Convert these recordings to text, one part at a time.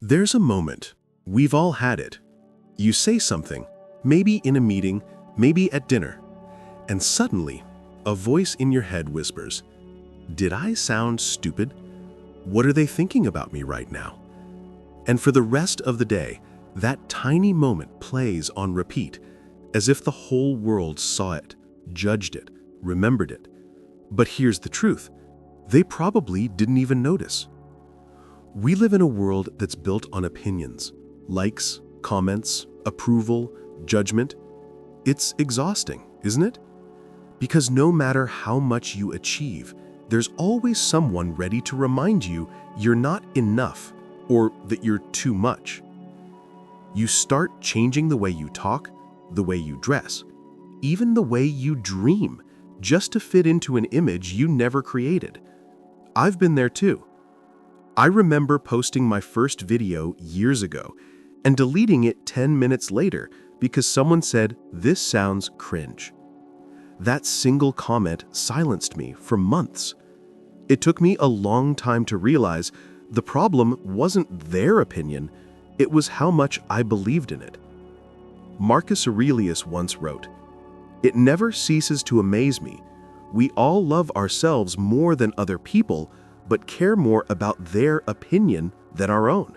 There's a moment. We've all had it. You say something, maybe in a meeting, maybe at dinner, and suddenly, a voice in your head whispers, "Did I sound stupid? What are they thinking about me right now?" And for the rest of the day, that tiny moment plays on repeat, as if the whole world saw it, judged it, remembered it. But here's the truth. They probably didn't even notice. We live in a world that's built on opinions, likes, comments, approval, judgment. It's exhausting, isn't it? Because no matter how much you achieve, there's always someone ready to remind you you're not enough or that you're too much. You start changing the way you talk, the way you dress, even the way you dream, just to fit into an image you never created. I've been there too. I remember posting my first video years ago and deleting it 10 minutes later because someone said, "This sounds cringe." That single comment silenced me for months. It took me a long time to realize the problem wasn't their opinion, it was how much I believed in it. Marcus Aurelius once wrote, "It never ceases to amaze me. We all love ourselves more than other people, but care more about their opinion than our own."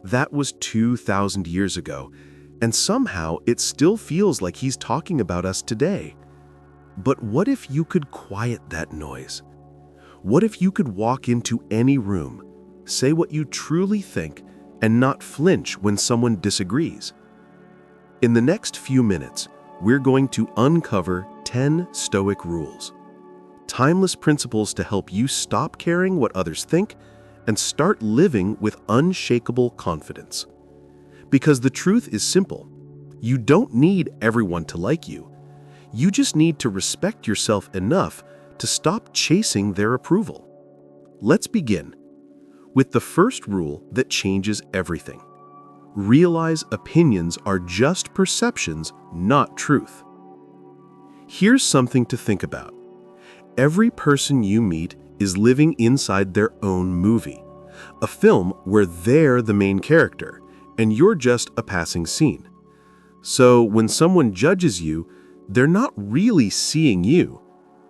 That was 2,000 years ago, and somehow it still feels like he's talking about us today. But what if you could quiet that noise? What if you could walk into any room, say what you truly think, and not flinch when someone disagrees? In the next few minutes, we're going to uncover 10 Stoic rules. Timeless principles to help you stop caring what others think and start living with unshakable confidence. Because the truth is simple. You don't need everyone to like you. You just need to respect yourself enough to stop chasing their approval. Let's begin with the first rule that changes everything. Realize opinions are just perceptions, not truth. Here's something to think about. Every person you meet is living inside their own movie, a film where they're the main character and you're just a passing scene. So when someone judges you, they're not really seeing you.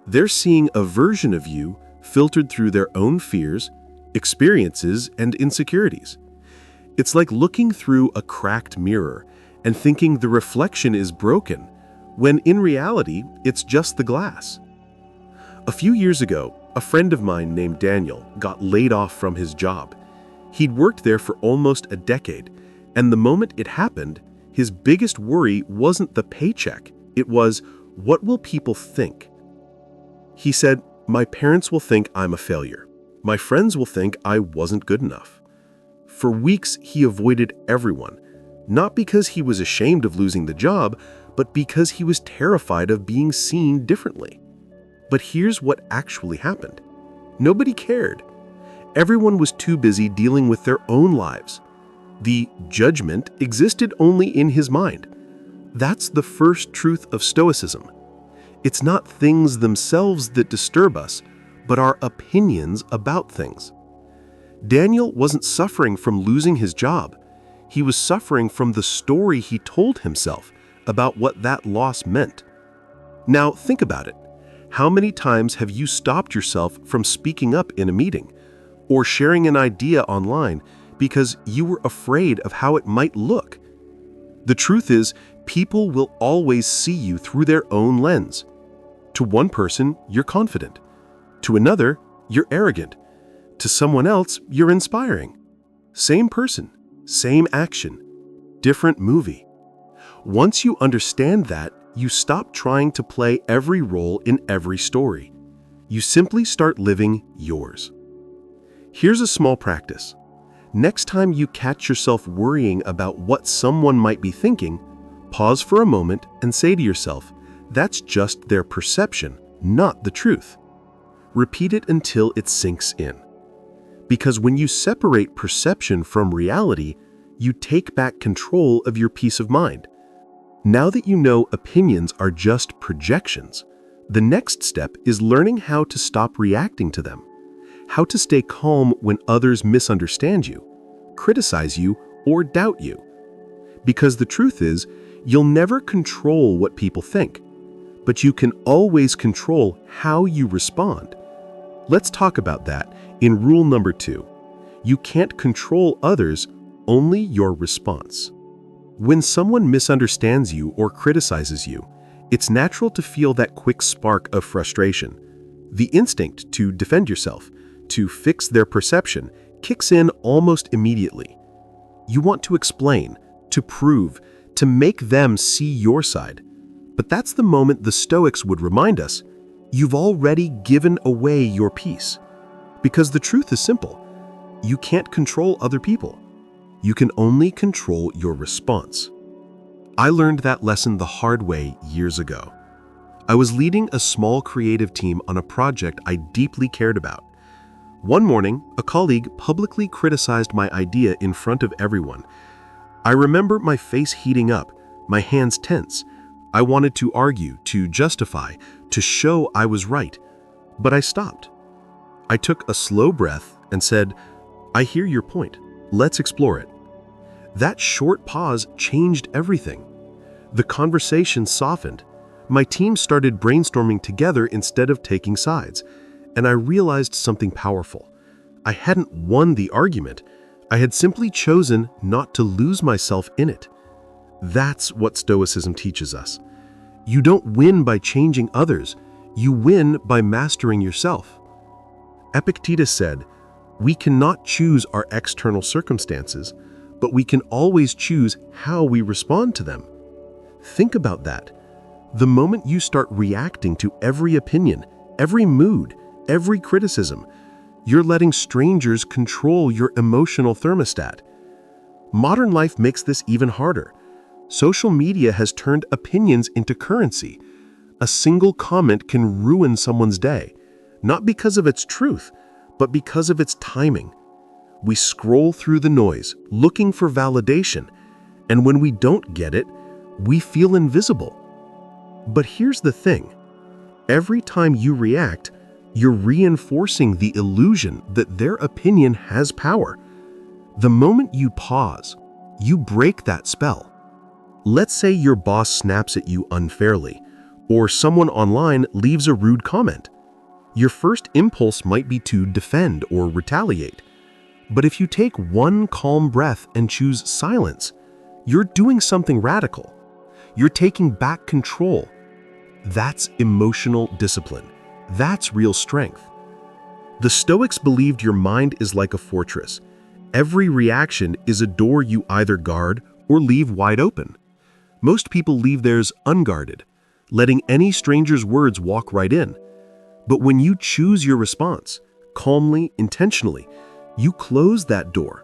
They're seeing a version of you filtered through their own fears, experiences, and insecurities. It's like looking through a cracked mirror and thinking the reflection is broken, when in reality, it's just the glass. A few years ago, a friend of mine named Daniel got laid off from his job. He'd worked there for almost a decade, and the moment it happened, his biggest worry wasn't the paycheck. It was, what will people think? He said, "My parents will think I'm a failure. My friends will think I wasn't good enough." For weeks, he avoided everyone, not because he was ashamed of losing the job, but because he was terrified of being seen differently. But here's what actually happened. Nobody cared. Everyone was too busy dealing with their own lives. The judgment existed only in his mind. That's the first truth of Stoicism. It's not things themselves that disturb us, but our opinions about things. Daniel wasn't suffering from losing his job. He was suffering from the story he told himself about what that loss meant. Now think about it. How many times have you stopped yourself from speaking up in a meeting or sharing an idea online because you were afraid of how it might look? The truth is, people will always see you through their own lens. To one person, you're confident. To another, you're arrogant. To someone else, you're inspiring. Same person, same action, different movie. Once you understand that, you stop trying to play every role in every story. You simply start living yours. Here's a small practice. Next time you catch yourself worrying about what someone might be thinking, pause for a moment and say to yourself, "That's just their perception, not the truth." Repeat it until it sinks in. Because when you separate perception from reality, you take back control of your peace of mind. Now that you know opinions are just projections, the next step is learning how to stop reacting to them, how to stay calm when others misunderstand you, criticize you, or doubt you. Because the truth is, you'll never control what people think, but you can always control how you respond. Let's talk about that in rule number 2. You can't control others, only your response. When someone misunderstands you or criticizes you, it's natural to feel that quick spark of frustration. The instinct to defend yourself, to fix their perception, kicks in almost immediately. You want to explain, to prove, to make them see your side. But that's the moment the Stoics would remind us, you've already given away your peace. Because the truth is simple. You can't control other people. You can only control your response. I learned that lesson the hard way years ago. I was leading a small creative team on a project I deeply cared about. One morning, a colleague publicly criticized my idea in front of everyone. I remember my face heating up, my hands tense. I wanted to argue, to justify, to show I was right. But I stopped. I took a slow breath and said, "I hear your point. Let's explore it." That short pause changed everything. The conversation softened. My team started brainstorming together instead of taking sides, and I realized something powerful. I hadn't won the argument. I had simply chosen not to lose myself in it. That's what Stoicism teaches us. You don't win by changing others. You win by mastering yourself. Epictetus said, "We cannot choose our external circumstances, but we can always choose how we respond to them." Think about that. The moment you start reacting to every opinion, every mood, every criticism, you're letting strangers control your emotional thermostat. Modern life makes this even harder. Social media has turned opinions into currency. A single comment can ruin someone's day, not because of its truth, but because of its timing. We scroll through the noise, looking for validation, and when we don't get it, we feel invisible. But here's the thing. Every time you react, you're reinforcing the illusion that their opinion has power. The moment you pause, you break that spell. Let's say your boss snaps at you unfairly, or someone online leaves a rude comment. Your first impulse might be to defend or retaliate. But if you take one calm breath and choose silence, you're doing something radical. You're taking back control. That's emotional discipline. That's real strength. The Stoics believed your mind is like a fortress. Every reaction is a door you either guard or leave wide open. Most people leave theirs unguarded, letting any stranger's words walk right in. But when you choose your response, calmly, intentionally, you close that door.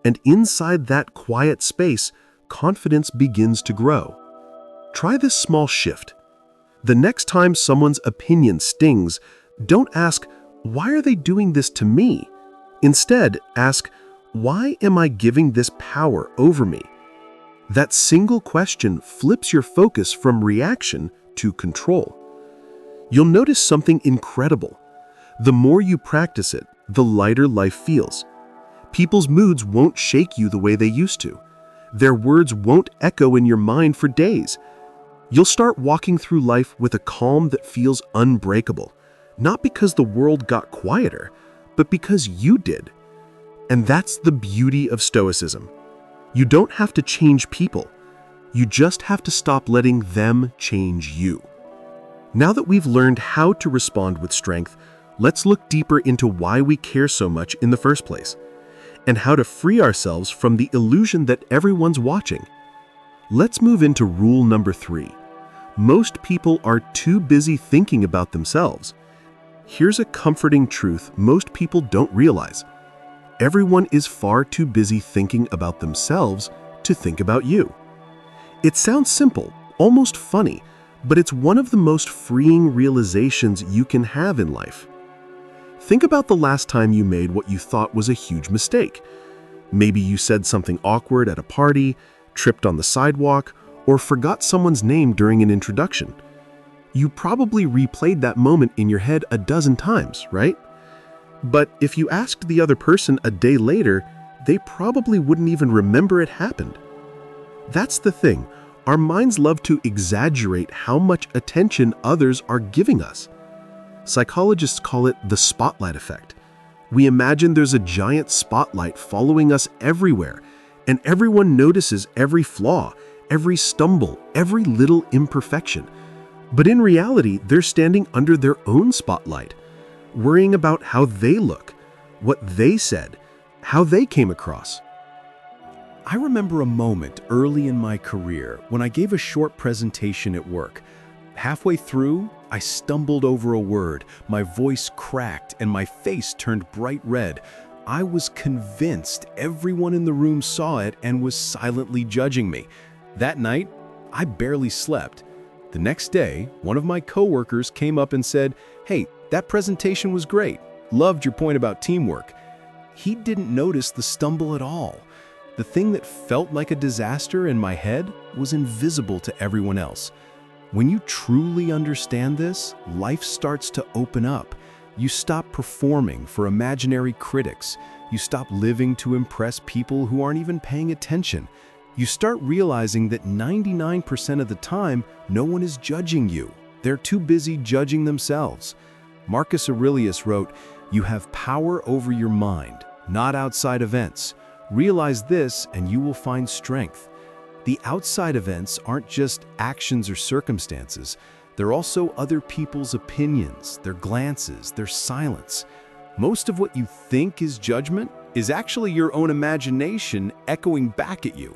And inside that quiet space, confidence begins to grow. Try this small shift. The next time someone's opinion stings, don't ask, "Why are they doing this to me?" Instead, ask, "Why am I giving this power over me?" That single question flips your focus from reaction to control. You'll notice something incredible. The more you practice it, the lighter life feels. People's moods won't shake you the way they used to. Their words won't echo in your mind for days. You'll start walking through life with a calm that feels unbreakable, not because the world got quieter, but because you did. And that's the beauty of Stoicism. You don't have to change people. You just have to stop letting them change you. Now that we've learned how to respond with strength, let's look deeper into why we care so much in the first place, and how to free ourselves from the illusion that everyone's watching. Let's move into rule number 3. Most people are too busy thinking about themselves. Here's a comforting truth most people don't realize. Everyone is far too busy thinking about themselves to think about you. It sounds simple, almost funny, but it's one of the most freeing realizations you can have in life. Think about the last time you made what you thought was a huge mistake. Maybe you said something awkward at a party, tripped on the sidewalk, or forgot someone's name during an introduction. You probably replayed that moment in your head a dozen times, right? But if you asked the other person a day later, they probably wouldn't even remember it happened. That's the thing. Our minds love to exaggerate how much attention others are giving us. Psychologists call it the spotlight effect. We imagine there's a giant spotlight following us everywhere, and everyone notices every flaw, every stumble, every little imperfection. But in reality, they're standing under their own spotlight, worrying about how they look, what they said, how they came across. I remember a moment early in my career when I gave a short presentation at work. Halfway through, I stumbled over a word, my voice cracked, and my face turned bright red. I was convinced everyone in the room saw it and was silently judging me. That night, I barely slept. The next day, one of my coworkers came up and said, "Hey, that presentation was great. Loved your point about teamwork." He didn't notice the stumble at all. The thing that felt like a disaster in my head was invisible to everyone else. When you truly understand this, life starts to open up. You stop performing for imaginary critics. You stop living to impress people who aren't even paying attention. You start realizing that 99% of the time, no one is judging you. They're too busy judging themselves. Marcus Aurelius wrote, "You have power over your mind, not outside events. Realize this and you will find strength." The outside events aren't just actions or circumstances. They're also other people's opinions, their glances, their silence. Most of what you think is judgment is actually your own imagination echoing back at you.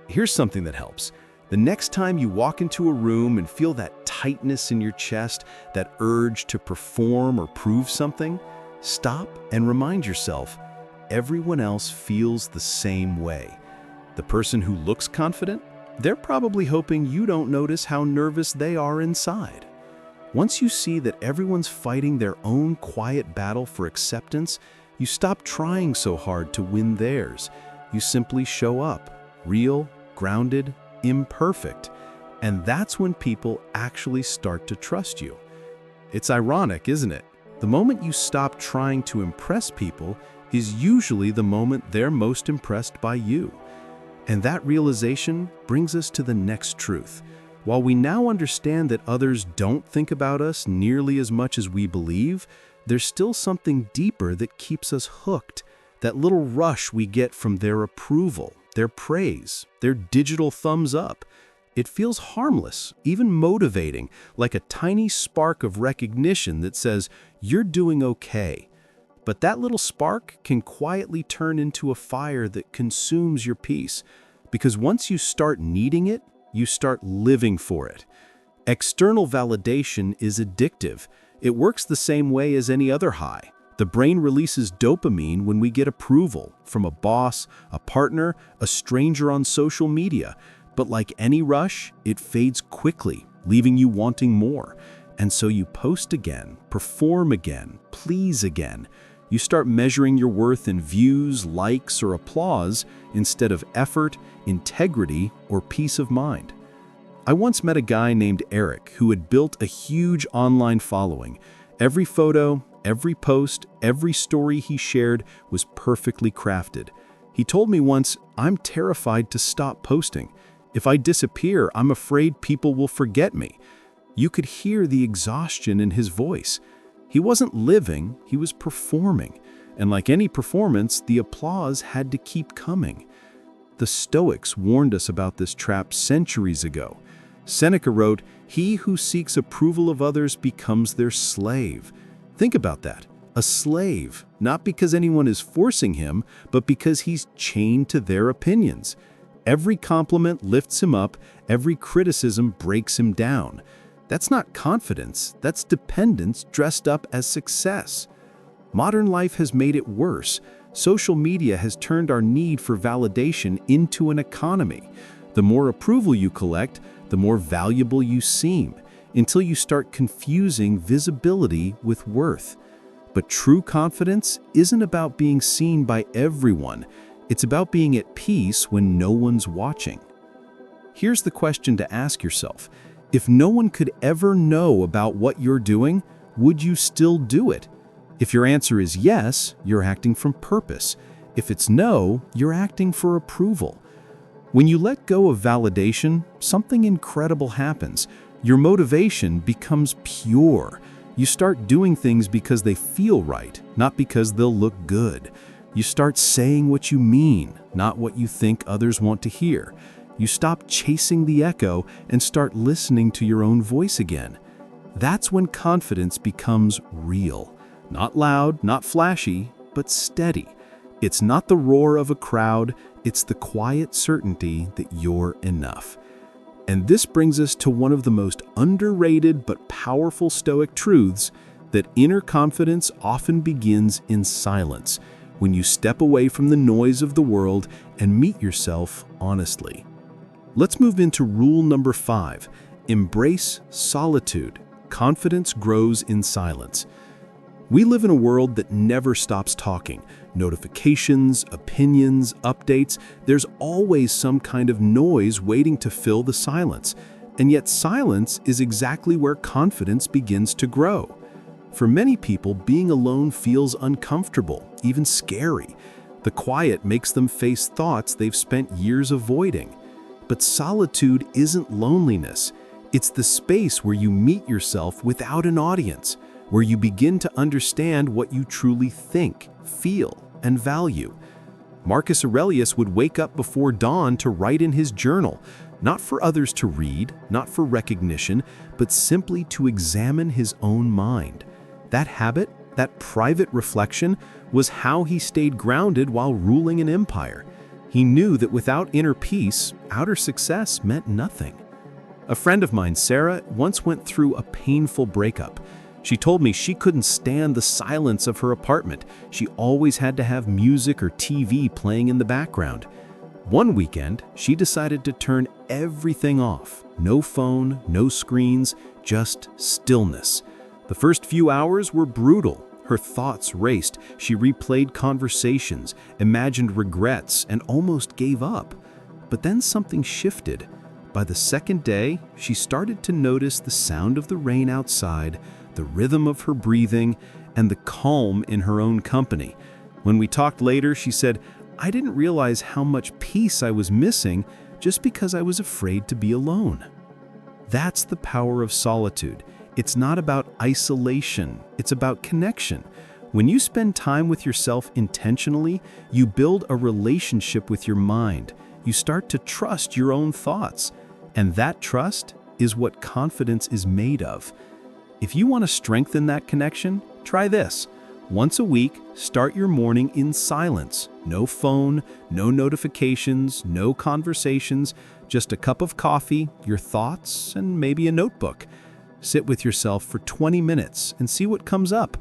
Here's something that helps. The next time you walk into a room and feel that tightness in your chest, that urge to perform or prove something, stop and remind yourself, everyone else feels the same way. The person who looks confident, they're probably hoping you don't notice how nervous they are inside. Once you see that everyone's fighting their own quiet battle for acceptance, you stop trying so hard to win theirs. You simply show up, real, grounded, imperfect. And that's when people actually start to trust you. It's ironic, isn't it? The moment you stop trying to impress people is usually the moment they're most impressed by you. And that realization brings us to the next truth. While we now understand that others don't think about us nearly as much as we believe, there's still something deeper that keeps us hooked. That little rush we get from their approval, their praise, their digital thumbs up. It feels harmless, even motivating, like a tiny spark of recognition that says, "You're doing okay." But that little spark can quietly turn into a fire that consumes your peace. Because once you start needing it, you start living for it. External validation is addictive. It works the same way as any other high. The brain releases dopamine when we get approval from a boss, a partner, a stranger on social media. But like any rush, it fades quickly, leaving you wanting more. And so you post again, perform again, please again. You start measuring your worth in views, likes, or applause instead of effort, integrity, or peace of mind. I once met a guy named Eric who had built a huge online following. Every photo, every post, every story he shared was perfectly crafted. He told me once, "I'm terrified to stop posting. If I disappear, I'm afraid people will forget me." You could hear the exhaustion in his voice. He wasn't living, he was performing. And like any performance, the applause had to keep coming. The Stoics warned us about this trap centuries ago. Seneca wrote, "He who seeks approval of others becomes their slave." Think about that. A slave, not because anyone is forcing him, but because he's chained to their opinions. Every compliment lifts him up, every criticism breaks him down. That's not confidence, that's dependence dressed up as success. Modern life has made it worse. Social media has turned our need for validation into an economy. The more approval you collect, the more valuable you seem, until you start confusing visibility with worth. But true confidence isn't about being seen by everyone. It's about being at peace when no one's watching. Here's the question to ask yourself. If no one could ever know about what you're doing, would you still do it? If your answer is yes, you're acting from purpose. If it's no, you're acting for approval. When you let go of validation, something incredible happens. Your motivation becomes pure. You start doing things because they feel right, not because they'll look good. You start saying what you mean, not what you think others want to hear. You stop chasing the echo and start listening to your own voice again. That's when confidence becomes real. Not loud, not flashy, but steady. It's not the roar of a crowd, it's the quiet certainty that you're enough. And this brings us to one of the most underrated but powerful Stoic truths, that inner confidence often begins in silence, when you step away from the noise of the world and meet yourself honestly. Let's move into rule number 5. Embrace solitude. Confidence grows in silence. We live in a world that never stops talking. Notifications, opinions, updates, there's always some kind of noise waiting to fill the silence. And yet silence is exactly where confidence begins to grow. For many people, being alone feels uncomfortable, even scary. The quiet makes them face thoughts they've spent years avoiding. But solitude isn't loneliness. It's the space where you meet yourself without an audience, where you begin to understand what you truly think, feel, and value. Marcus Aurelius would wake up before dawn to write in his journal, not for others to read, not for recognition, but simply to examine his own mind. That habit, that private reflection, was how he stayed grounded while ruling an empire. He knew that without inner peace, outer success meant nothing. A friend of mine, Sarah, once went through a painful breakup. She told me she couldn't stand the silence of her apartment. She always had to have music or TV playing in the background. One weekend, she decided to turn everything off. No phone, no screens, just stillness. The first few hours were brutal. Her thoughts raced. She replayed conversations, imagined regrets, and almost gave up. But then something shifted. By the second day, she started to notice the sound of the rain outside, the rhythm of her breathing, and the calm in her own company. When we talked later, she said, "I didn't realize how much peace I was missing just because I was afraid to be alone." That's the power of solitude. It's not about isolation, it's about connection. When you spend time with yourself intentionally, you build a relationship with your mind. You start to trust your own thoughts. And that trust is what confidence is made of. If you want to strengthen that connection, try this. Once a week, start your morning in silence. No phone, no notifications, no conversations, just a cup of coffee, your thoughts, and maybe a notebook. Sit with yourself for 20 minutes and see what comes up.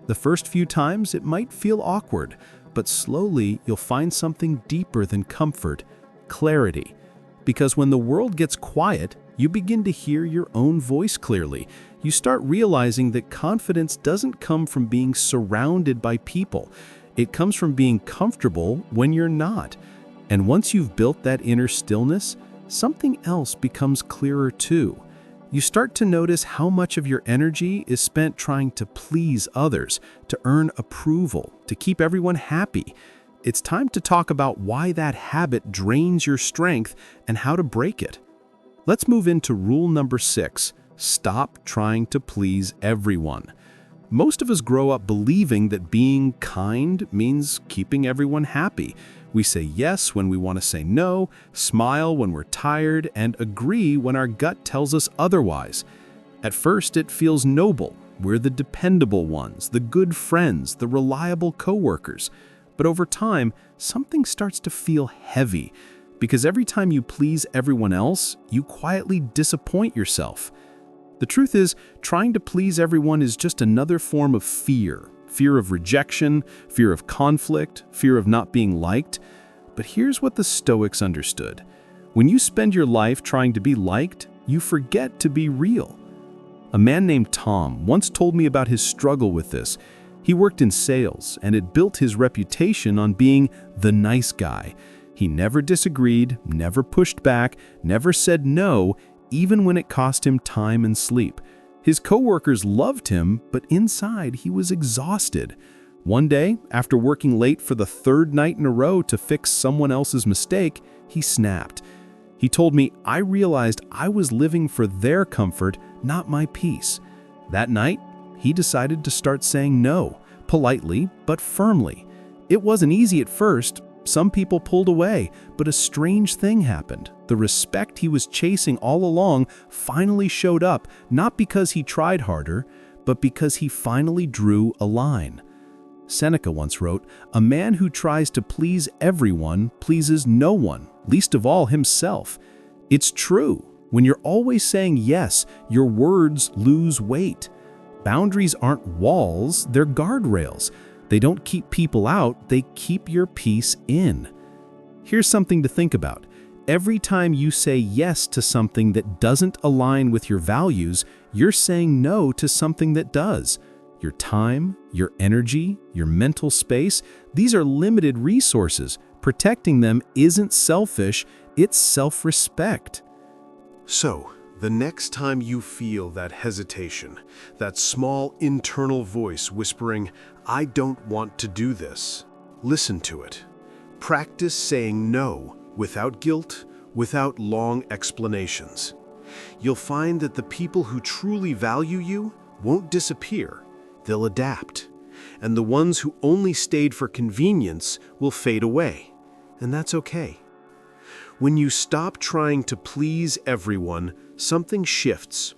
The first few times it might feel awkward, but slowly you'll find something deeper than comfort, clarity. Because when the world gets quiet, you begin to hear your own voice clearly. You start realizing that confidence doesn't come from being surrounded by people. It comes from being comfortable when you're not. And once you've built that inner stillness, something else becomes clearer too. You start to notice how much of your energy is spent trying to please others, to earn approval, to keep everyone happy. It's time to talk about why that habit drains your strength and how to break it. Let's move into rule number 6. Stop trying to please everyone. Most of us grow up believing that being kind means keeping everyone happy. We say yes when we want to say no, smile when we're tired, and agree when our gut tells us otherwise. At first, it feels noble. We're the dependable ones, the good friends, the reliable coworkers. But over time, something starts to feel heavy, because every time you please everyone else, you quietly disappoint yourself. The truth is, trying to please everyone is just another form of fear. Fear of rejection, fear of conflict, fear of not being liked. But here's what the Stoics understood. When you spend your life trying to be liked, you forget to be real. A man named Tom once told me about his struggle with this. He worked in sales and had built his reputation on being the nice guy. He never disagreed, never pushed back, never said no, even when it cost him time and sleep. His coworkers loved him, but inside he was exhausted. One day, after working late for the third night in a row to fix someone else's mistake, he snapped. He told me I realized I was living for their comfort, not my peace. That night, he decided to start saying no, politely but firmly. It wasn't easy at first. Some people pulled away, but a strange thing happened. The respect he was chasing all along finally showed up, not because he tried harder, but because he finally drew a line. Seneca once wrote, "A man who tries to please everyone pleases no one, least of all himself." It's true. When you're always saying yes, your words lose weight. Boundaries aren't walls, they're guardrails. They don't keep people out, they keep your peace in. Here's something to think about. Every time you say yes to something that doesn't align with your values, you're saying no to something that does. Your time, your energy, your mental space, these are limited resources. Protecting them isn't selfish, it's self-respect. So, the next time you feel that hesitation, that small internal voice whispering, "I don't want to do this," listen to it. Practice saying no without guilt, without long explanations. You'll find that the people who truly value you won't disappear. They'll adapt. And the ones who only stayed for convenience will fade away. And that's okay. When you stop trying to please everyone, something shifts.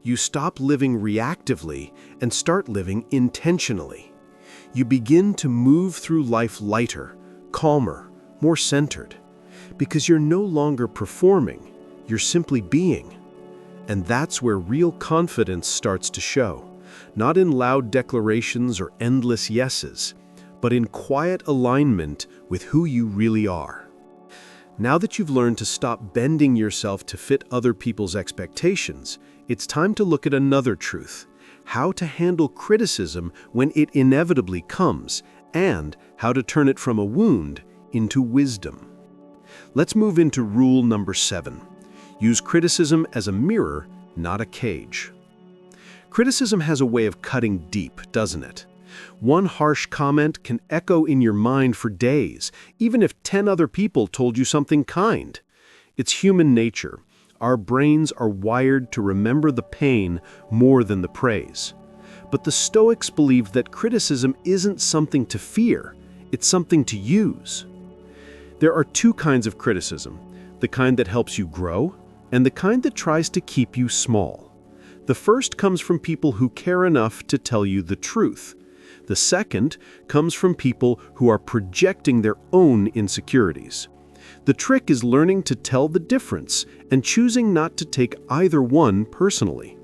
You stop living reactively and start living intentionally. You begin to move through life lighter, calmer, more centered. Because you're no longer performing, you're simply being. And that's where real confidence starts to show. Not in loud declarations or endless yeses, but in quiet alignment with who you really are. Now that you've learned to stop bending yourself to fit other people's expectations, it's time to look at another truth: how to handle criticism when it inevitably comes, and how to turn it from a wound into wisdom. Let's move into rule number 7. Use criticism as a mirror, not a cage. Criticism has a way of cutting deep, doesn't it? One harsh comment can echo in your mind for days, even if 10 other people told you something kind. It's human nature. Our brains are wired to remember the pain more than the praise. But the Stoics believed that criticism isn't something to fear, it's something to use. There are two kinds of criticism: the kind that helps you grow, and the kind that tries to keep you small. The first comes from people who care enough to tell you the truth. The second comes from people who are projecting their own insecurities. The trick is learning to tell the difference and choosing not to take either one personally.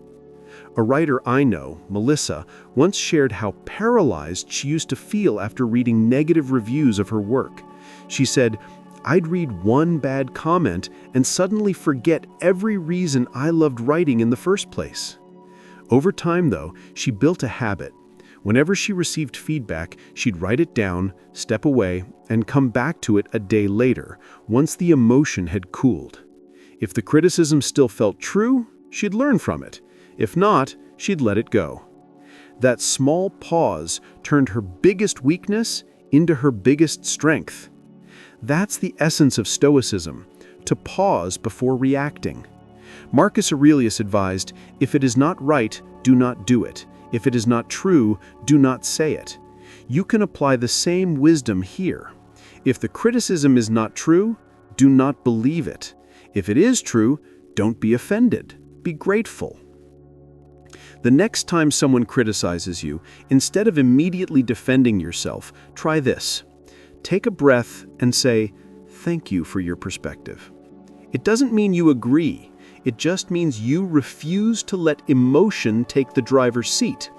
A writer I know, Melissa, once shared how paralyzed she used to feel after reading negative reviews of her work. She said, "I'd read one bad comment and suddenly forget every reason I loved writing in the first place." Over time, though, she built a habit. Whenever she received feedback, she'd write it down, step away, and come back to it a day later, once the emotion had cooled. If the criticism still felt true, she'd learn from it. If not, she'd let it go. That small pause turned her biggest weakness into her biggest strength. That's the essence of Stoicism, to pause before reacting. Marcus Aurelius advised, "If it is not right, do not do it. If it is not true, do not say it." You can apply the same wisdom here. If the criticism is not true, do not believe it. If it is true, don't be offended. Be grateful. The next time someone criticizes you, instead of immediately defending yourself, try this. Take a breath and say, "Thank you for your perspective." It doesn't mean you agree. It just means you refuse to let emotion take the driver's seat.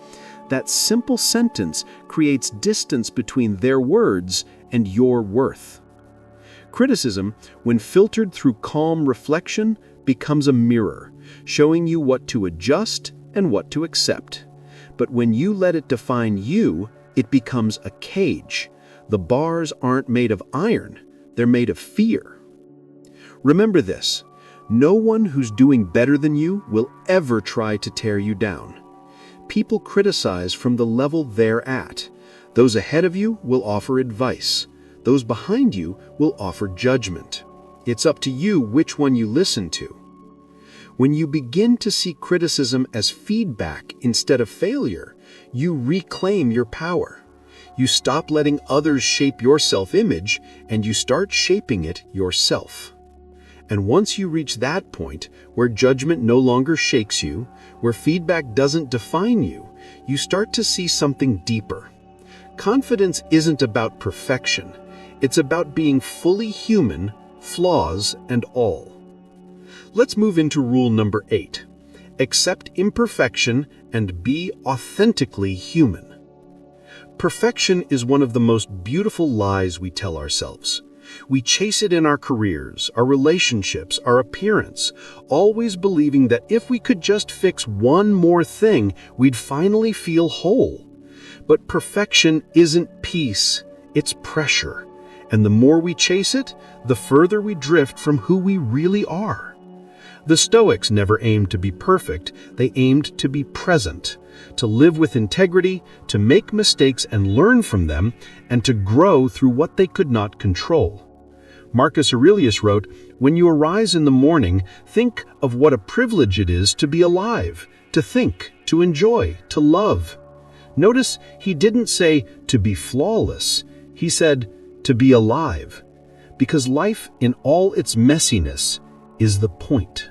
That simple sentence creates distance between their words and your worth. Criticism, when filtered through calm reflection, becomes a mirror, showing you what to adjust and what to accept. But when you let it define you, it becomes a cage. The bars aren't made of iron, they're made of fear. Remember this: no one who's doing better than you will ever try to tear you down. People criticize from the level they're at. Those ahead of you will offer advice. Those behind you will offer judgment. It's up to you which one you listen to. When you begin to see criticism as feedback instead of failure, you reclaim your power. You stop letting others shape your self-image, and you start shaping it yourself. And once you reach that point, where judgment no longer shakes you, where feedback doesn't define you, you start to see something deeper. Confidence isn't about perfection. It's about being fully human, flaws and all. Let's move into rule number 8. Accept imperfection and be authentically human. Perfection is one of the most beautiful lies we tell ourselves. We chase it in our careers, our relationships, our appearance, always believing that if we could just fix one more thing, we'd finally feel whole. But perfection isn't peace, it's pressure. And the more we chase it, the further we drift from who we really are. The Stoics never aimed to be perfect, they aimed to be present, to live with integrity, to make mistakes and learn from them, and to grow through what they could not control. Marcus Aurelius wrote, "When you arise in the morning, think of what a privilege it is to be alive, to think, to enjoy, to love." Notice he didn't say to be flawless, he said to be alive, because life in all its messiness is the point.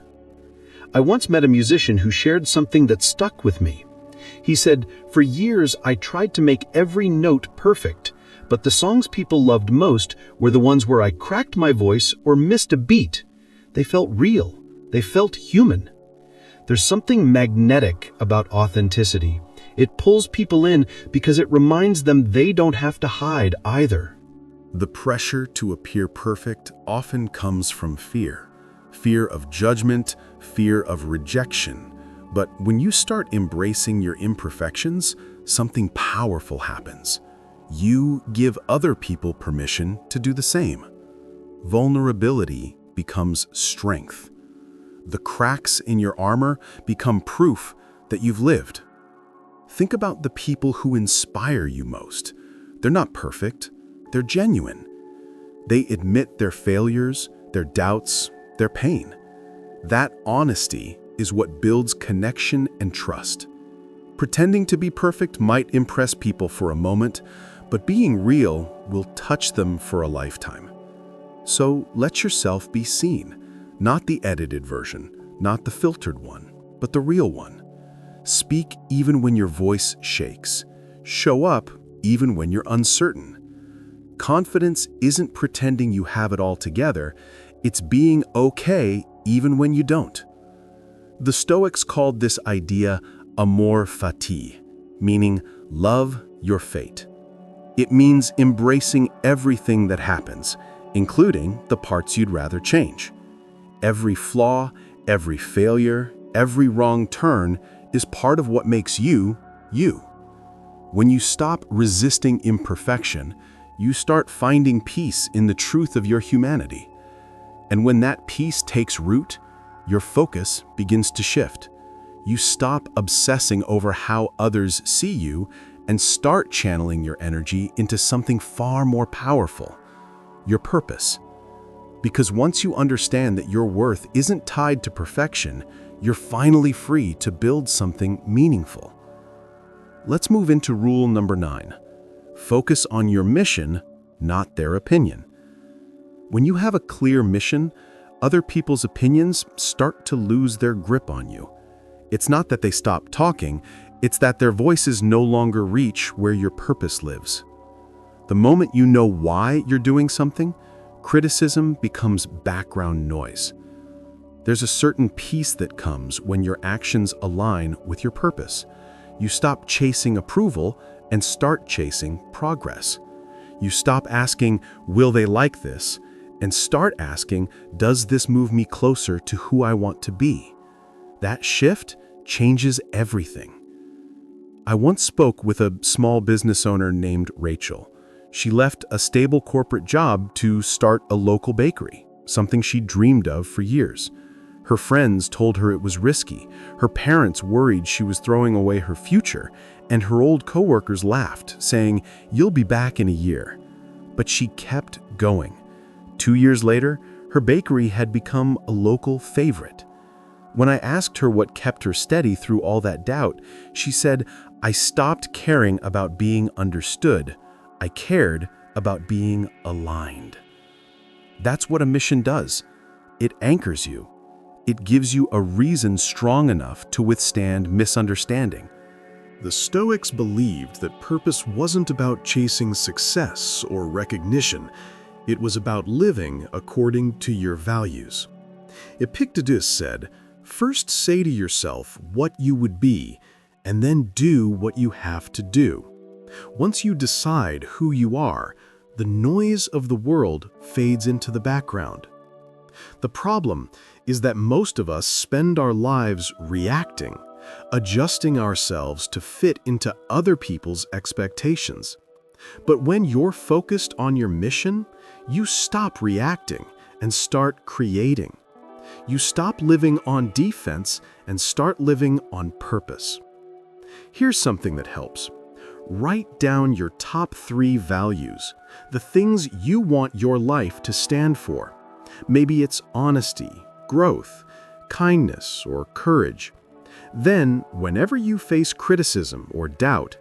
I once met a musician who shared something that stuck with me. He said, "For years I tried to make every note perfect, but the songs people loved most were the ones where I cracked my voice or missed a beat. They felt real. They felt human." There's something magnetic about authenticity. It pulls people in because it reminds them they don't have to hide either. The pressure to appear perfect often comes from fear. Fear of judgment, fear of rejection. But when you start embracing your imperfections, something powerful happens. You give other people permission to do the same. Vulnerability becomes strength. The cracks in your armor become proof that you've lived. Think about the people who inspire you most. They're not perfect, they're genuine. They admit their failures, their doubts, their pain. That honesty is what builds connection and trust. Pretending to be perfect might impress people for a moment, but being real will touch them for a lifetime. So let yourself be seen, not the edited version, not the filtered one, but the real one. Speak even when your voice shakes. Show up even when you're uncertain. Confidence isn't pretending you have it all together, it's being okay even when you don't. The Stoics called this idea amor fati, meaning love your fate. It means embracing everything that happens, including the parts you'd rather change. Every flaw, every failure, every wrong turn is part of what makes you, you. When you stop resisting imperfection, you start finding peace in the truth of your humanity. And when that peace takes root, your focus begins to shift. You stop obsessing over how others see you and start channeling your energy into something far more powerful, your purpose. Because once you understand that your worth isn't tied to perfection, you're finally free to build something meaningful. Let's move into rule number 9. Focus on your mission, not their opinion. When you have a clear mission, other people's opinions start to lose their grip on you. It's not that they stop talking, it's that their voices no longer reach where your purpose lives. The moment you know why you're doing something, criticism becomes background noise. There's a certain peace that comes when your actions align with your purpose. You stop chasing approval and start chasing progress. You stop asking, will they like this? And start asking, does this move me closer to who I want to be? That shift changes everything. I once spoke with a small business owner named Rachel. She left a stable corporate job to start a local bakery, something she dreamed of for years. Her friends told her it was risky, her parents worried she was throwing away her future, and her old coworkers laughed, saying, "You'll be back in a year." But she kept going. 2 years later, her bakery had become a local favorite. When I asked her what kept her steady through all that doubt, she said, "I stopped caring about being understood. I cared about being aligned." That's what a mission does. It anchors you. It gives you a reason strong enough to withstand misunderstanding. The Stoics believed that purpose wasn't about chasing success or recognition. It was about living according to your values. Epictetus said, "First say to yourself what you would be, and then do what you have to do." Once you decide who you are, the noise of the world fades into the background. The problem is that most of us spend our lives reacting, adjusting ourselves to fit into other people's expectations. But when you're focused on your mission, you stop reacting and start creating. You stop living on defense and start living on purpose. Here's something that helps. Write down your top 3 values, the things you want your life to stand for. Maybe it's honesty, growth, kindness, or courage. Then, whenever you face criticism or doubt,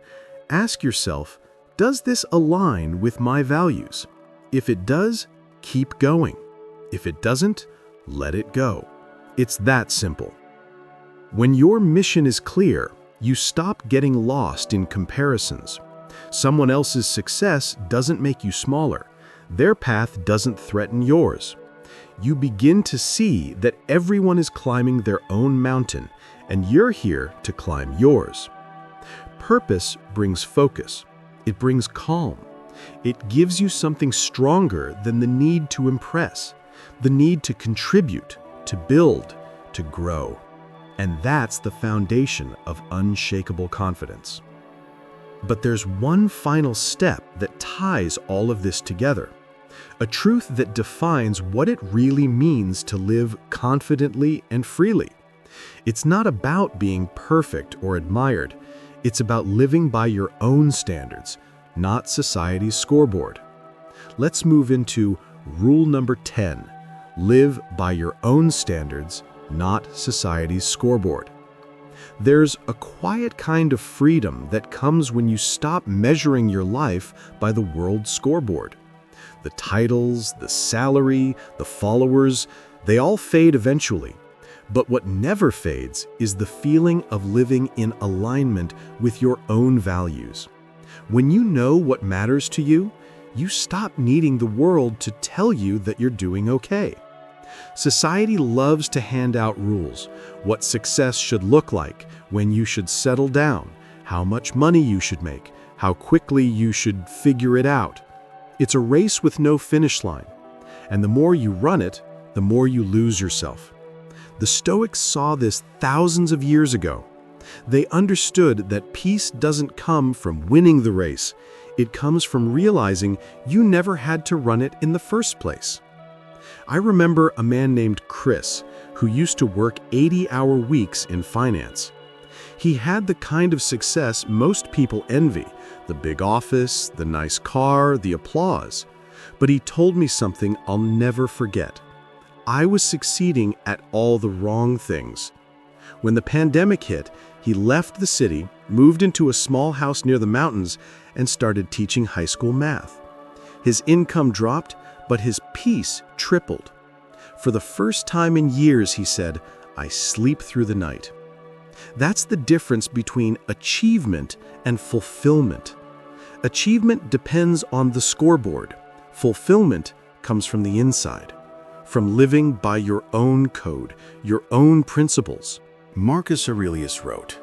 ask yourself, does this align with my values? If it does, keep going. If it doesn't, let it go. It's that simple. When your mission is clear, you stop getting lost in comparisons. Someone else's success doesn't make you smaller. Their path doesn't threaten yours. You begin to see that everyone is climbing their own mountain, and you're here to climb yours. Purpose brings focus. It brings calm. It gives you something stronger than the need to impress, the need to contribute, to build, to grow. And that's the foundation of unshakable confidence. But there's one final step that ties all of this together. A truth that defines what it really means to live confidently and freely. It's not about being perfect or admired. It's about living by your own standards, not society's scoreboard. Let's move into rule number 10. Live by your own standards, not society's scoreboard. There's a quiet kind of freedom that comes when you stop measuring your life by the world's scoreboard. The titles, the salary, the followers, they all fade eventually. But what never fades is the feeling of living in alignment with your own values. When you know what matters to you, you stop needing the world to tell you that you're doing okay. Society loves to hand out rules, what success should look like, when you should settle down, how much money you should make, how quickly you should figure it out. It's a race with no finish line, and the more you run it, the more you lose yourself. The Stoics saw this thousands of years ago. They understood that peace doesn't come from winning the race. It comes from realizing you never had to run it in the first place. I remember a man named Chris who used to work 80-hour weeks in finance. He had the kind of success most people envy, the big office, the nice car, the applause. But he told me something I'll never forget. I was succeeding at all the wrong things. When the pandemic hit, he left the city, moved into a small house near the mountains, and started teaching high school math. His income dropped, but his peace tripled. For the first time in years, he said, "I sleep through the night." That's the difference between achievement and fulfillment. Achievement depends on the scoreboard. Fulfillment comes from the inside, from living by your own code, your own principles. Marcus Aurelius wrote,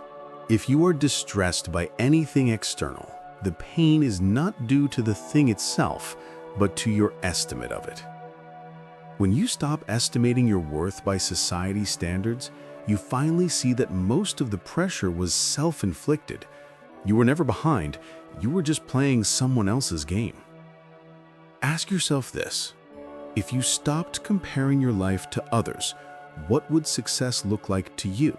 "If you are distressed by anything external, the pain is not due to the thing itself, but to your estimate of it." When you stop estimating your worth by society's standards, you finally see that most of the pressure was self-inflicted. You were never behind, you were just playing someone else's game. Ask yourself this: if you stopped comparing your life to others, What would success look like to you?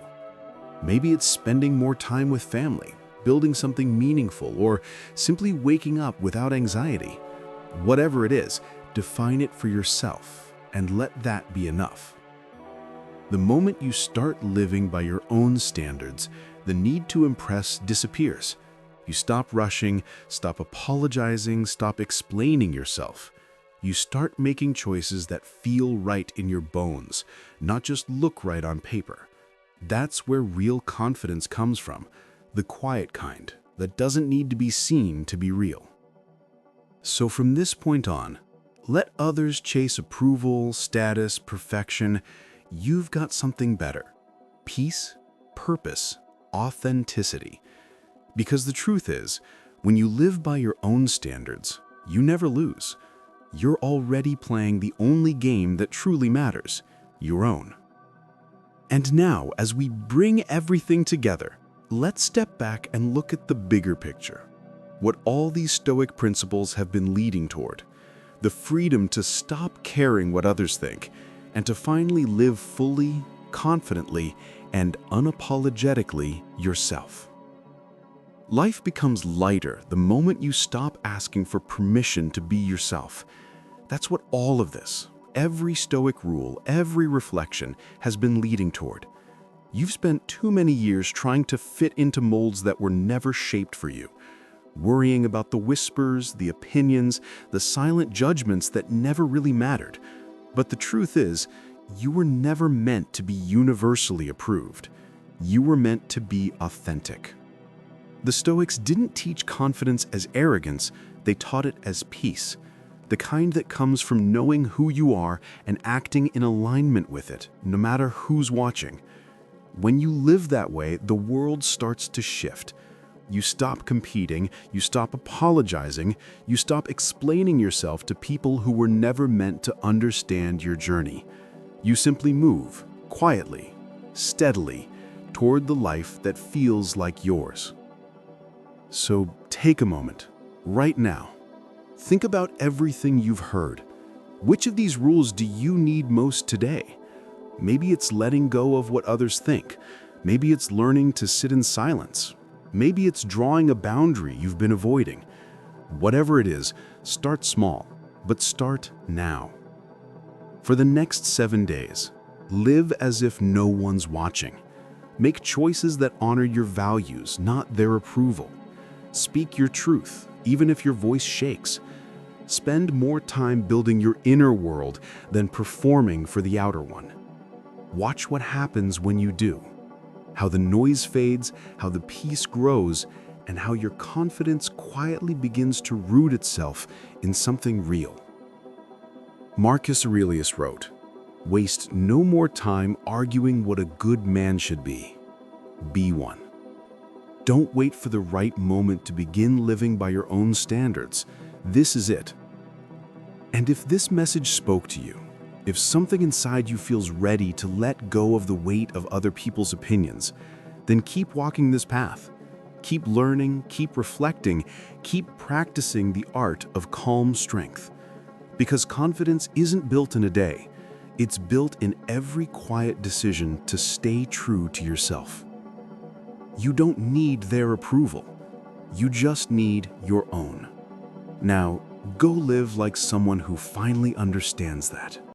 Maybe it's spending more time with family, building something meaningful, or simply waking up without anxiety. Whatever it is, define it for yourself and let that be enough. The moment you start living by your own standards, the need to impress disappears. You stop rushing, stop apologizing, stop explaining yourself. You start making choices that feel right in your bones, not just look right on paper. That's where real confidence comes from, the quiet kind that doesn't need to be seen to be real. So from this point on, let others chase approval, status, perfection. You've got something better: peace, purpose, authenticity. Because the truth is, when you live by your own standards, you never lose. You're already playing the only game that truly matters, your own. And now, as we bring everything together, let's step back and look at the bigger picture. What all these Stoic principles have been leading toward: the freedom to stop caring what others think, and to finally live fully, confidently, and unapologetically yourself. Life becomes lighter the moment you stop asking for permission to be yourself. That's what all of this, every Stoic rule, every reflection, has been leading toward. You've spent too many years trying to fit into molds that were never shaped for you, worrying about the whispers, the opinions, the silent judgments that never really mattered. But the truth is, you were never meant to be universally approved. You were meant to be authentic. The Stoics didn't teach confidence as arrogance, they taught it as peace, the kind that comes from knowing who you are and acting in alignment with it, no matter who's watching. When you live that way, the world starts to shift. You stop competing, you stop apologizing, you stop explaining yourself to people who were never meant to understand your journey. You simply move, quietly, steadily, toward the life that feels like yours. So take a moment, right now. Think about everything you've heard. Which of these rules do you need most today? Maybe it's letting go of what others think. Maybe it's learning to sit in silence. Maybe it's drawing a boundary you've been avoiding. Whatever it is, start small, but start now. For the next 7 days, live as if no one's watching. Make choices that honor your values, not their approval. Speak your truth, even if your voice shakes. Spend more time building your inner world than performing for the outer one. Watch what happens when you do. How the noise fades, how the peace grows, and how your confidence quietly begins to root itself in something real. Marcus Aurelius wrote, "Waste no more time arguing what a good man should be. Be one." Don't wait for the right moment to begin living by your own standards. This is it. And if this message spoke to you, if something inside you feels ready to let go of the weight of other people's opinions, then keep walking this path. Keep learning, keep reflecting, keep practicing the art of calm strength. Because confidence isn't built in a day. It's built in every quiet decision to stay true to yourself. You don't need their approval. You just need your own. Now, go live like someone who finally understands that.